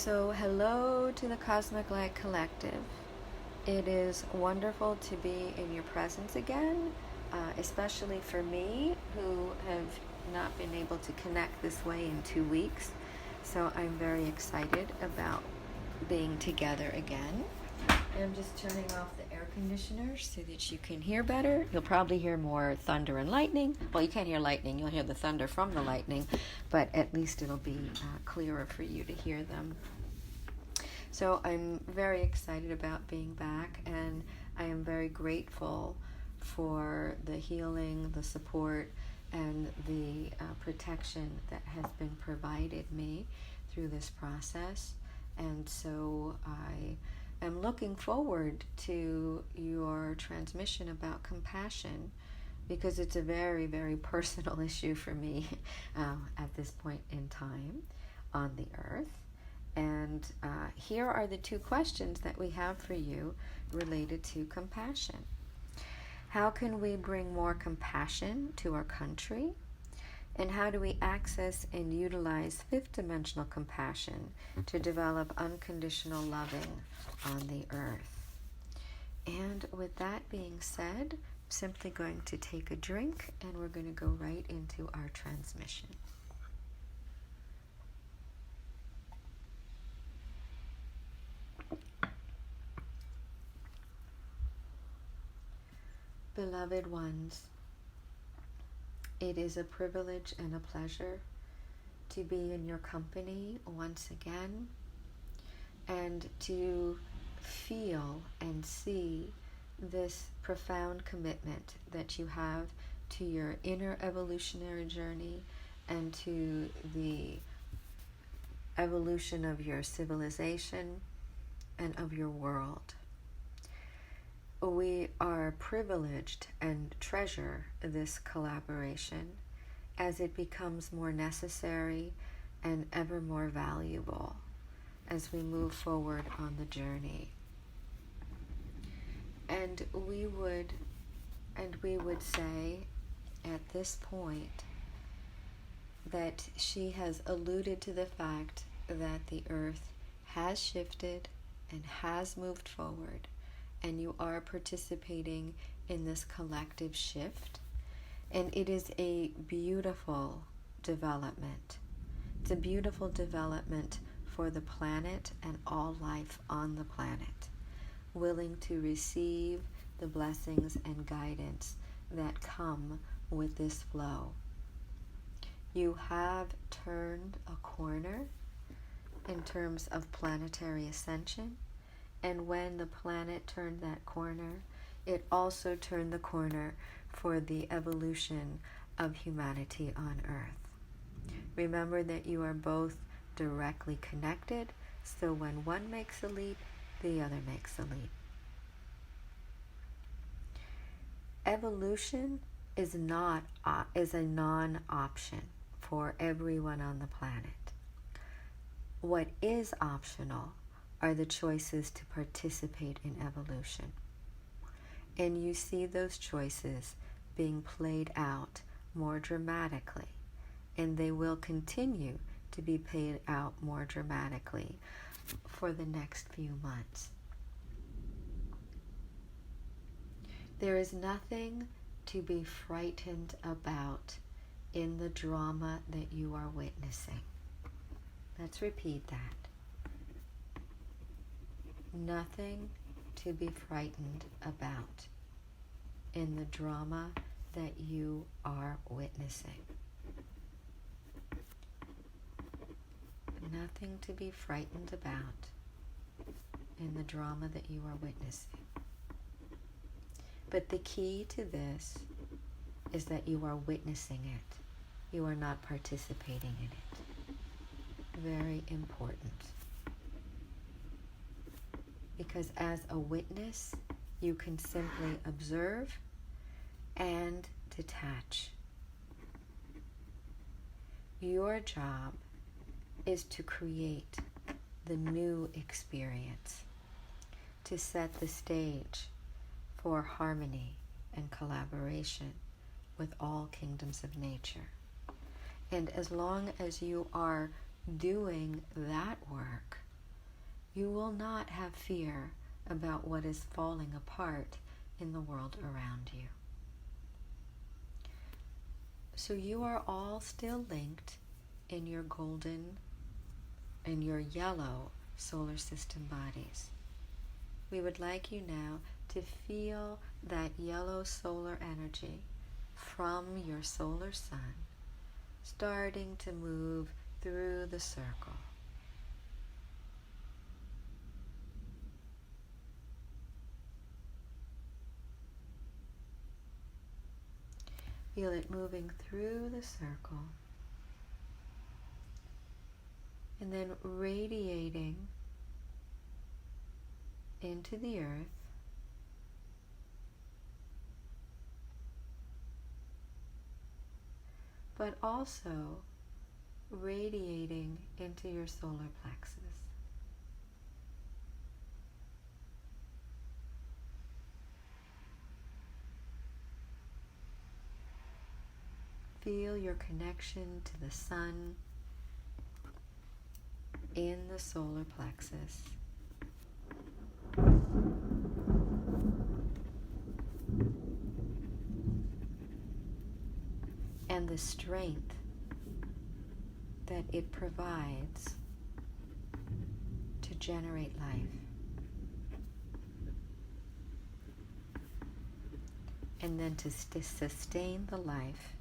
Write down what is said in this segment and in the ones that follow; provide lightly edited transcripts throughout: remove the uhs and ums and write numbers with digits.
So, hello to the Cosmic Light Collective. It is wonderful to be in your presence again, especially for me who have not been able to connect this way in 2 weeks. So, I'm very excited about being together again. I'm just turning off the air conditioner so that you can hear better. You'll probably hear more thunder and lightning. Well, you can't hear lightning. You'll hear the thunder from the lightning, but at least it'll be clearer for you to hear them. So I'm very excited about being back, and I am very grateful for the healing, the support, and the protection that has been provided me through this process. And so I'm looking forward to your transmission about compassion, because it's a very, very personal issue for me at this point in time on the earth. And here are the 2 questions that we have for you related to compassion. How can we bring more compassion to our country? And how do we access and utilize 5th dimensional compassion to develop unconditional loving on the earth? And with that being said, I'm simply going to take a drink and we're going to go right into our transmission. Beloved ones, it is a privilege and a pleasure to be in your company once again and to feel and see this profound commitment that you have to your inner evolutionary journey and to the evolution of your civilization and of your world. We are privileged and treasure this collaboration as it becomes more necessary and ever more valuable as we move forward on the journey. And we would say at this point that she has alluded to the fact that the earth has shifted and has moved forward, and you are participating in this collective shift. And it is a beautiful development. It's a beautiful development for the planet and all life on the planet, willing to receive the blessings and guidance that come with this flow. You have turned a corner in terms of planetary ascension. And when the planet turned that corner, it also turned the corner for the evolution of humanity on Earth. Remember that you are both directly connected, so when one makes a leap, the other makes a leap. Evolution is a non-option for everyone on the planet. What is optional are the choices to participate in evolution. And you see those choices being played out more dramatically, and they will continue to be played out more dramatically for the next few months. There is nothing to be frightened about in the drama that you are witnessing. Let's repeat that. Nothing to be frightened about in the drama that you are witnessing. Nothing to be frightened about in the drama that you are witnessing. But the key to this is that you are witnessing it. You are not participating in it. Very important. Because as a witness, you can simply observe and detach. Your job is to create the new experience, to set the stage for harmony and collaboration with all kingdoms of nature. And as long as you are doing that work, You will not have fear about what is falling apart in the world around you. So you are all still linked in your golden and your yellow solar system bodies. We would like you now to feel that yellow solar energy from your solar sun starting to move through the circle. Feel it moving through the circle and then radiating into the earth, but also radiating into your solar plexus. Feel your connection to the sun in the solar plexus. And the strength that it provides to generate life. And then to sustain the life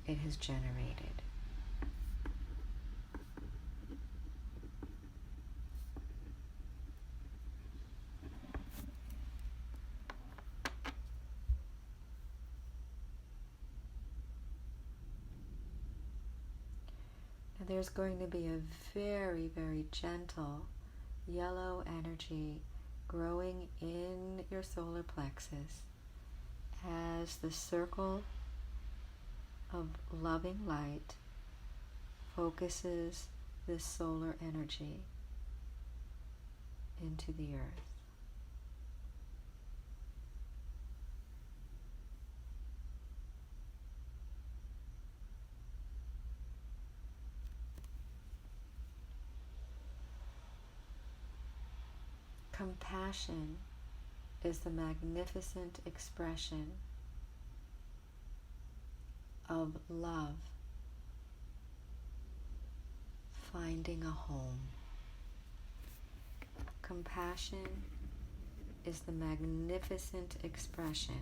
it has generated. Now there's going to be a very, very gentle yellow energy growing in your solar plexus as the circle of loving light focuses this solar energy into the earth. Compassion is the magnificent expression of love finding a home. Compassion is the magnificent expression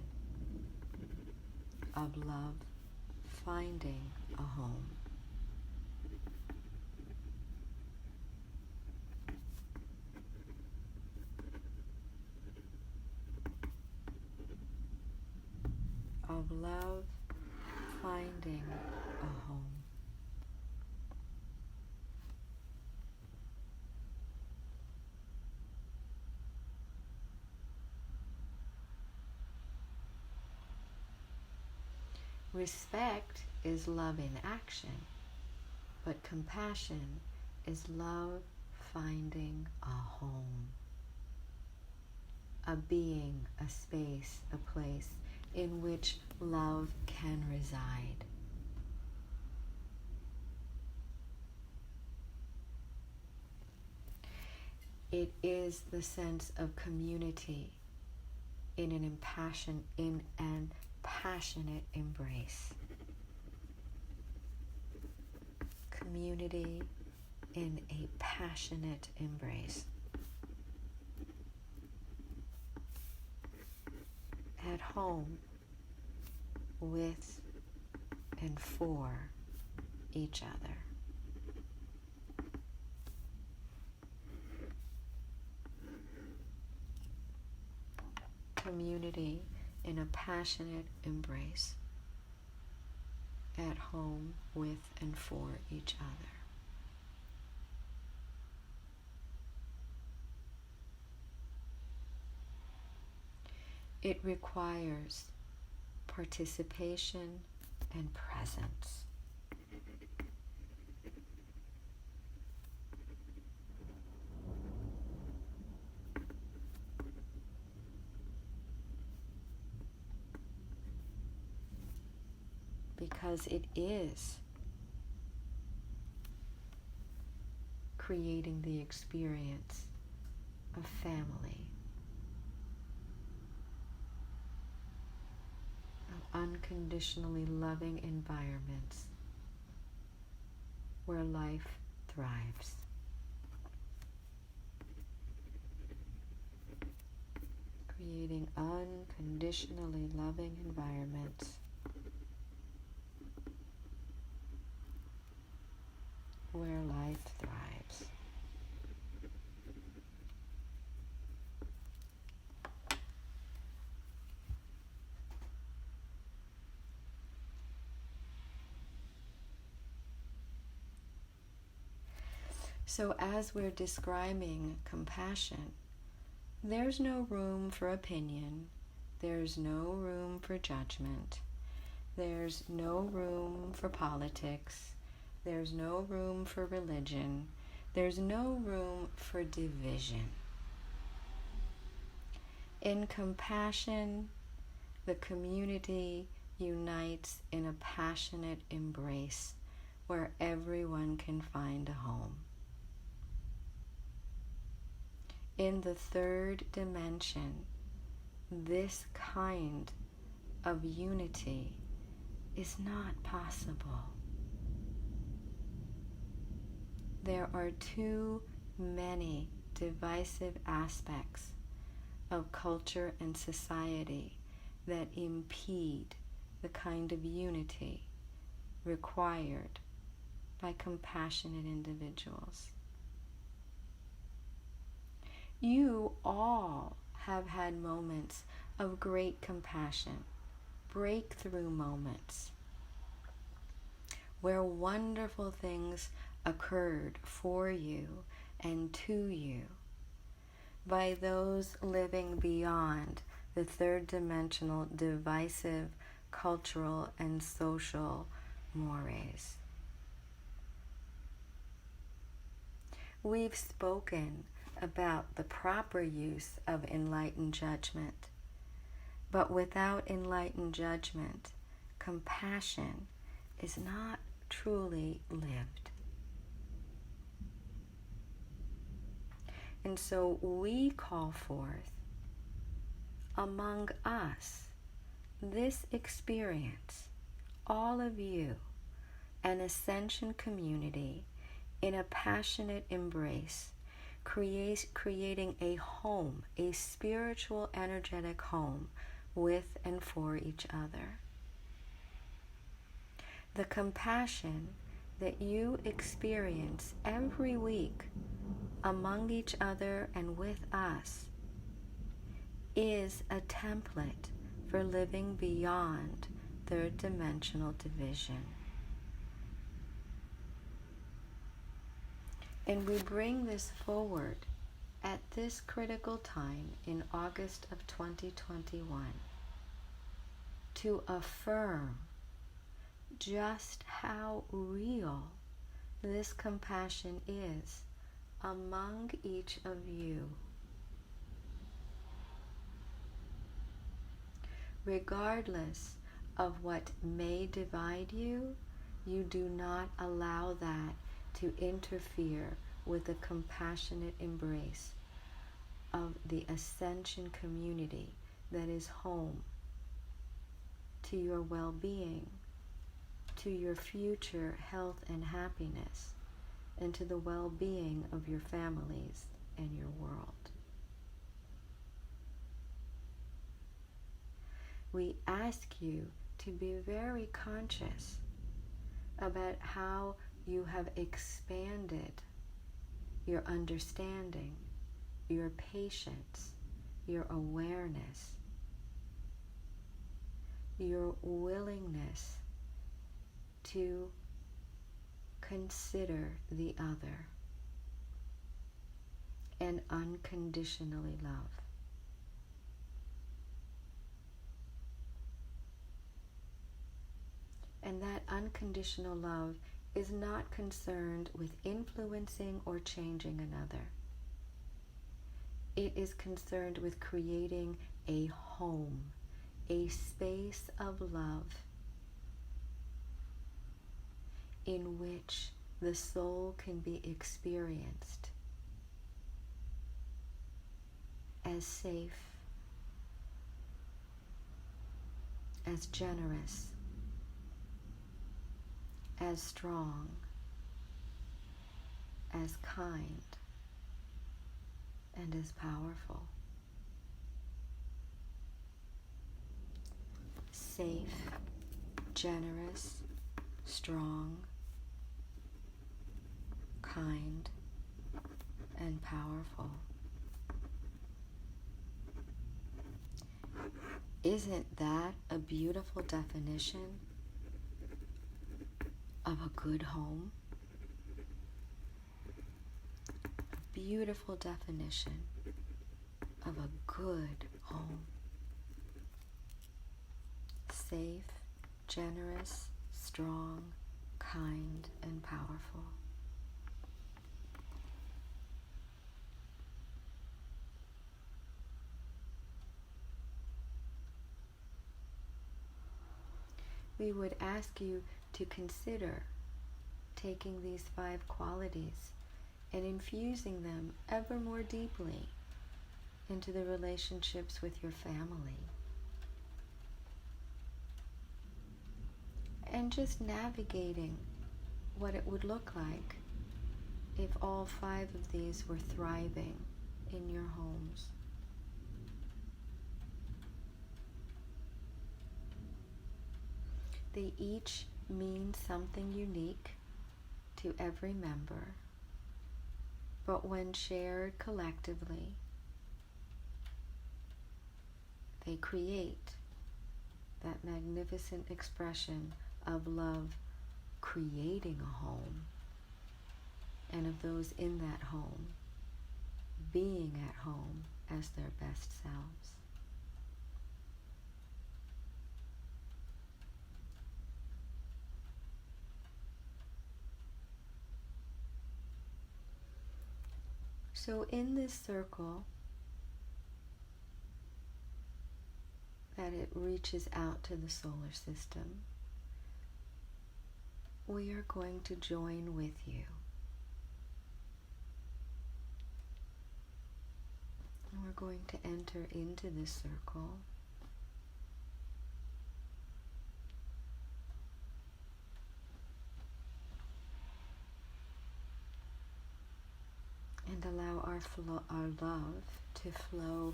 of love finding a home. Of love finding a home. Respect is love in action, but compassion is love finding a home, a being, a space, a place in which love can reside. It is the sense of community in an passionate embrace. Community in a passionate embrace. At home with and for each other. Community in a passionate embrace. At home with and for each other. It requires participation and presence. Because it is creating the experience of family, of unconditionally loving environments where life thrives. Creating unconditionally loving environments where life thrives. So as we're describing compassion, there's no room for opinion, there's no room for judgment, there's no room for politics, there's no room for religion, there's no room for division. In compassion, the community unites in a passionate embrace where everyone can find a home. In the third dimension, this kind of unity is not possible. There are too many divisive aspects of culture and society that impede the kind of unity required by compassionate individuals. You all have had moments of great compassion, breakthrough moments, where wonderful things occurred for you and to you by those living beyond the third dimensional divisive cultural and social mores. We've spoken about the proper use of enlightened judgment, but without enlightened judgment, compassion is not truly lived. And so we call forth among us this experience, all of you, an Ascension community in a passionate embrace, creating a home, a spiritual, energetic home with and for each other. The compassion that you experience every week among each other and with us is a template for living beyond third dimensional division. And we bring this forward at this critical time in August of 2021 to affirm just how real this compassion is among each of you. Regardless of what may divide you, you do not allow that to interfere with the compassionate embrace of the Ascension community that is home to your well-being, to your future health and happiness, and to the well-being of your families and your world. We ask you to be very conscious about how you have expanded your understanding, your patience, your awareness, your willingness to consider the other and unconditionally love. And that unconditional love is not concerned with influencing or changing another. It is concerned with creating a home, a space of love in which the soul can be experienced as safe, as generous, as strong, as kind, and as powerful. Safe, generous, strong, kind, and powerful. Isn't that a beautiful definition of a good home? A beautiful definition of a good home. Safe, generous, strong, kind, and powerful. We would ask you to consider taking these 5 qualities and infusing them ever more deeply into the relationships with your family. And just navigating what it would look like if all 5 of these were thriving in your homes. They each mean something unique to every member, but when shared collectively, they create that magnificent expression of love creating a home, and of those in that home being at home as their best selves. So in this circle that it reaches out to the solar system, we are going to join with you. And we're going to enter into this circle. And allow our love to flow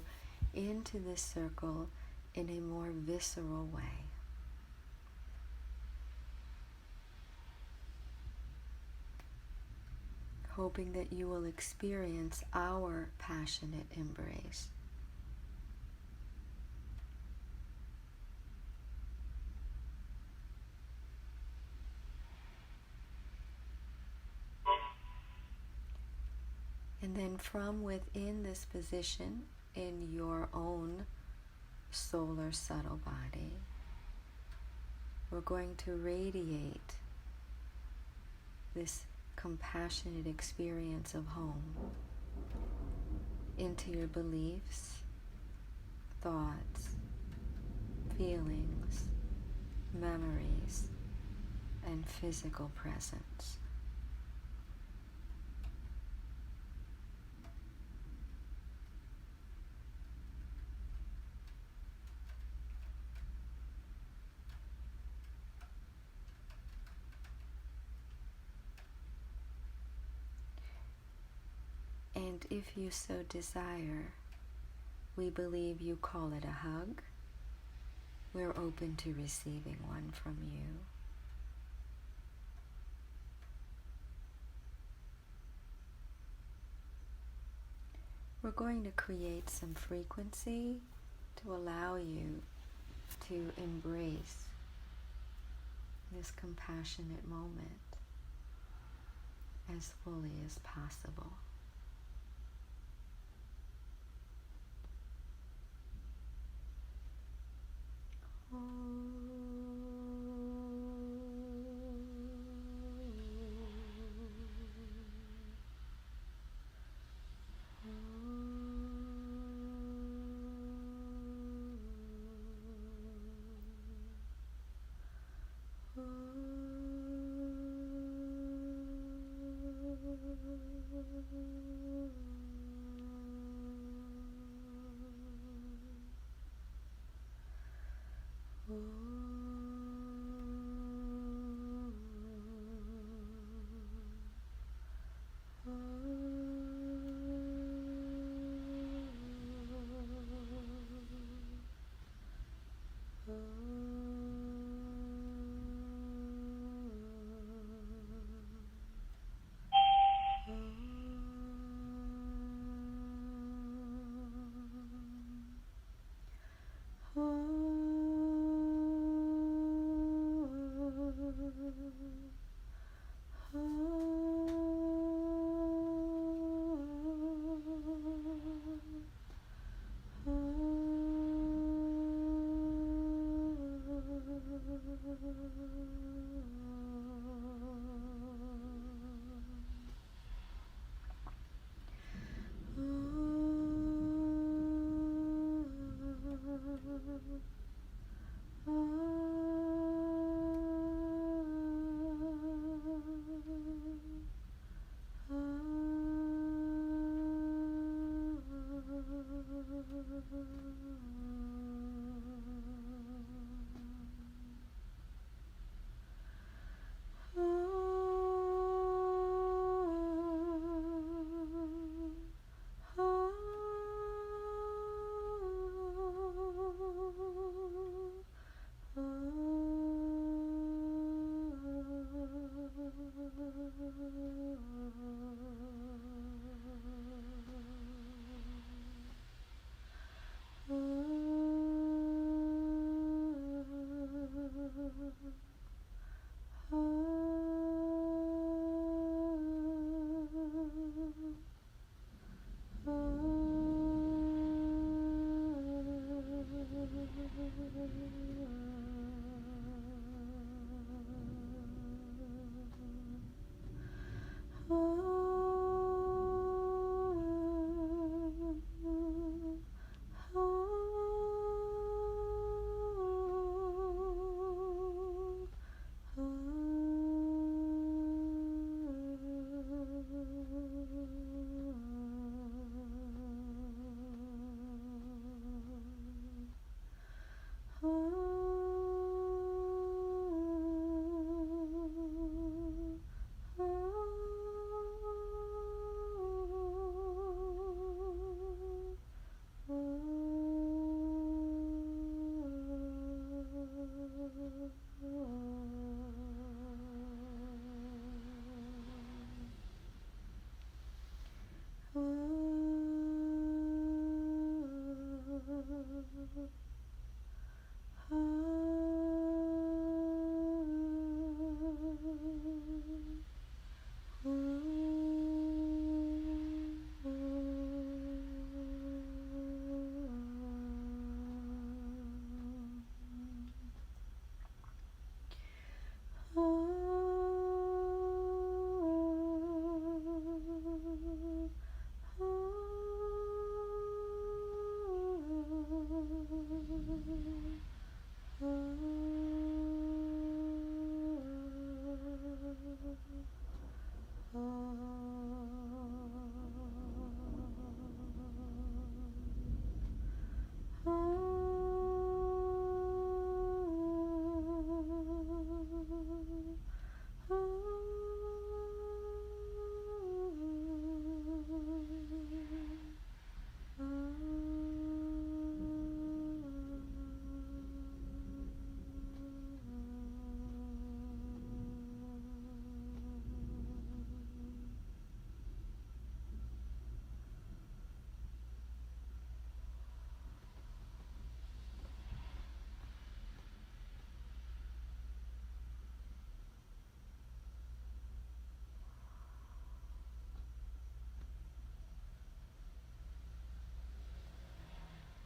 into this circle in a more visceral way. Hoping that you will experience our passionate embrace. And then from within this position in your own solar subtle body, we're going to radiate this compassionate experience of home into your beliefs, thoughts, feelings, memories, and physical presence. And if you so desire, we believe you call it a hug, we're open to receiving one from you. We're going to create some frequency to allow you to embrace this compassionate moment as fully as possible.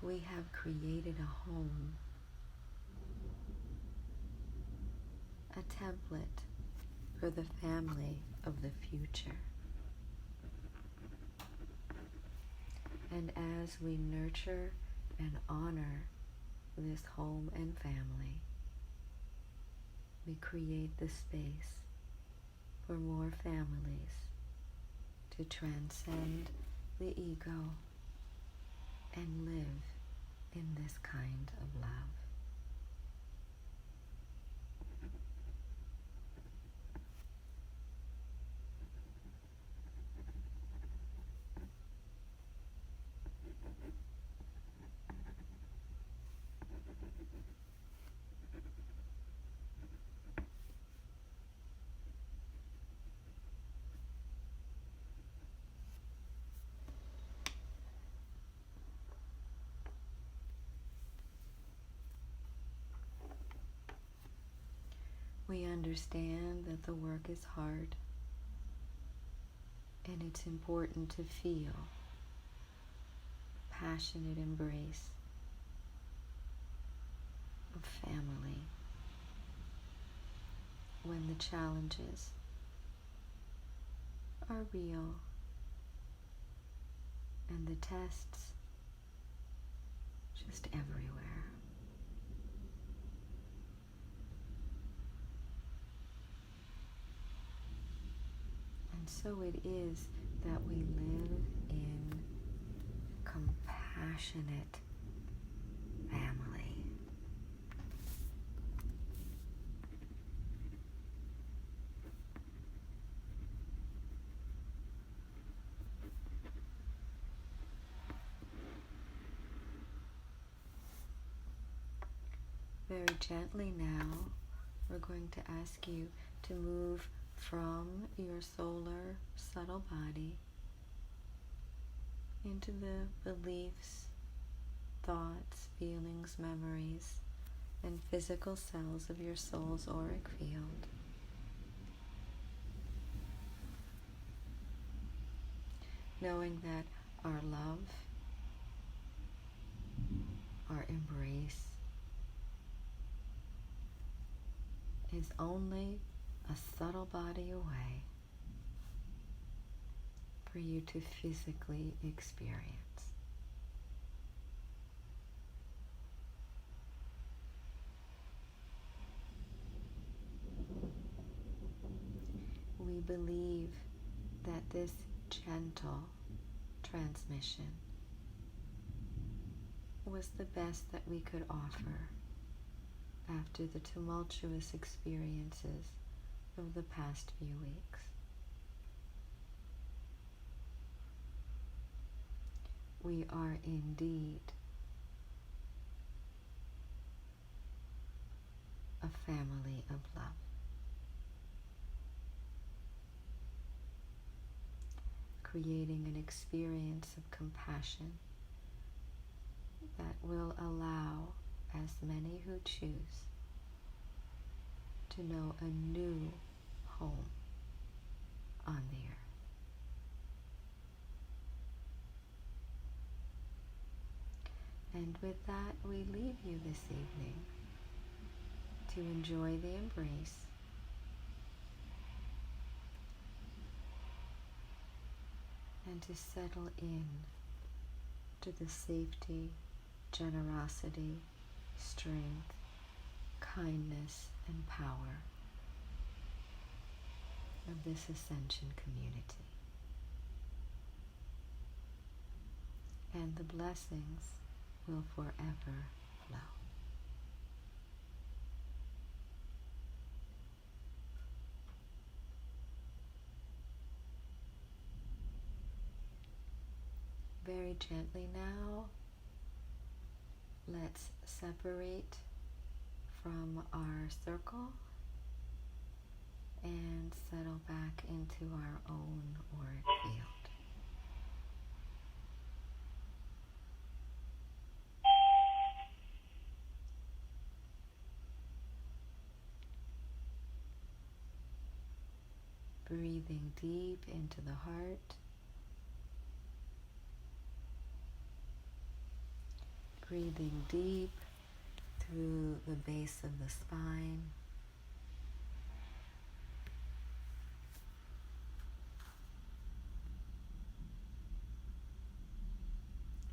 We have created a home, a template for the family of the future. And as we nurture and honor this home and family, we create the space for more families to transcend the ego and live in this kind of love. We understand that the work is hard, and it's important to feel passionate embrace of family when the challenges are real and the tests just everywhere. And so it is that we live in compassionate family. Very gently now, we're going to ask you to move from your solar subtle body into the beliefs, thoughts, feelings, memories, and physical cells of your soul's auric field. Knowing that our love, our embrace, is only a subtle body away for you to physically experience. We believe that this gentle transmission was the best that we could offer after the tumultuous experiences of the past few weeks. We are indeed a family of love. Creating an experience of compassion that will allow as many who choose to know a new home on the earth. And with that, we leave you this evening to enjoy the embrace, and to settle in to the safety, generosity, strength, kindness, and power of this Ascension community. And the blessings will forever flow. Very gently now, let's separate from our circle and settle back into our own auric field. Breathing deep into the heart. Breathing deep through the base of the spine.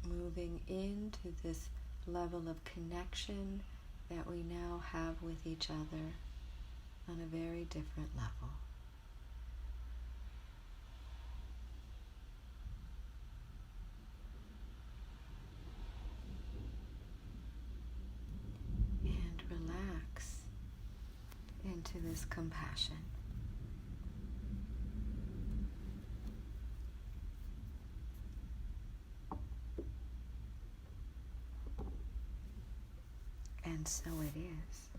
Moving into this level of connection that we now have with each other on a very different level. And relax into this compassion. And so it is.